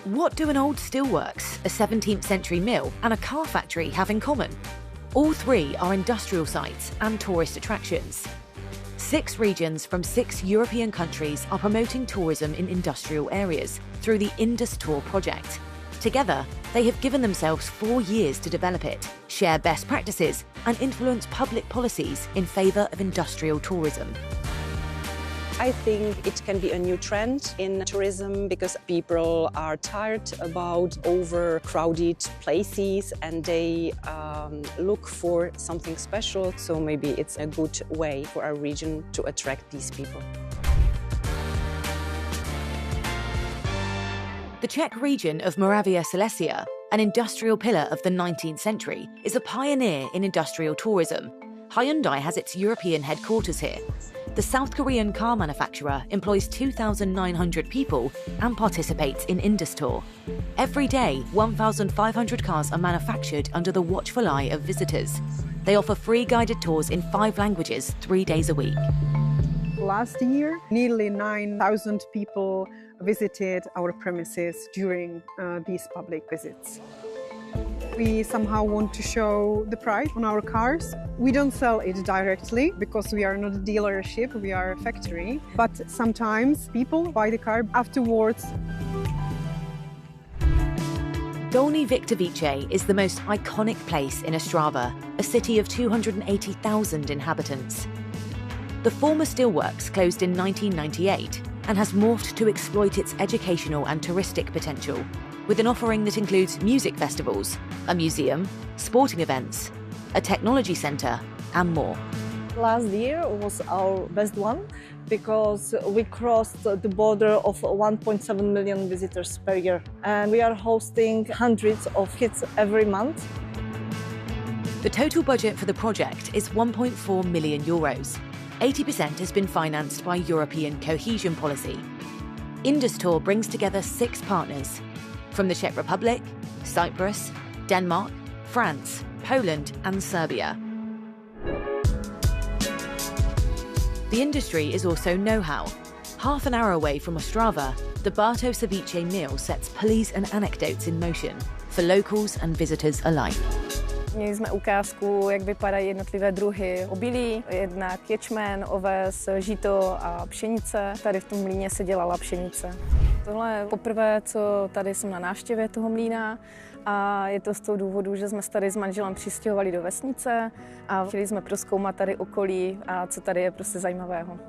What do an old steelworks, a 17th century mill, and a car factory have in common? All three are industrial sites and tourist attractions. 6 regions from 6 European countries are promoting tourism in industrial areas through the IndusTour project. Together, they have given themselves 4 years to develop it, share best practices, and influence public policies in favour of industrial tourism. I think it can be a new trend in tourism because people are tired about overcrowded places and they look for something special. So maybe it's a good way for our region to attract these people. The Czech region of Moravia Silesia, an industrial pillar of the 19th century, is a pioneer in industrial tourism. Hyundai has its European headquarters here. The South Korean car manufacturer employs 2,900 people and participates in IndusTour. Every day, 1,500 cars are manufactured under the watchful eye of visitors. They offer free guided tours in 5 languages, 3 days a week. Last year, nearly 9,000 people visited our premises during these public visits. We somehow want to show the pride on our cars. We don't sell it directly because we are not a dealership, we are a factory. But sometimes people buy the car afterwards. Dolní Viktovice is the most iconic place in Ostrava, a city of 280,000 inhabitants. The former steelworks closed in 1998 and has morphed to exploit its educational and touristic potential, with an offering that includes music festivals, a museum, sporting events, a technology centre, and more. Last year was our best one because we crossed the border of 1.7 million visitors per year, and we are hosting hundreds of hits every month. The total budget for the project is €1.4 million. 80% has been financed by European cohesion policy. IndusTour brings together 6 partners from the Czech Republic, Cyprus, Denmark, France, Poland, and Serbia. The industry is also know-how. Half an hour away from Ostrava, the Bartošovice mill sets pulleys and anecdotes in motion for locals and visitors alike. Měli jsme ukázku, jak vypadají jednotlivé druhy obilí, jednak ječmen, oves, žito a pšenice. Tady v tom mlýně se dělala pšenice. Tohle je poprvé, co tady jsem na návštěvě toho mlýna a je to z toho důvodu, že jsme se tady s manželem přistěhovali do vesnice a chtěli jsme prozkoumat tady okolí a co tady je prostě zajímavého.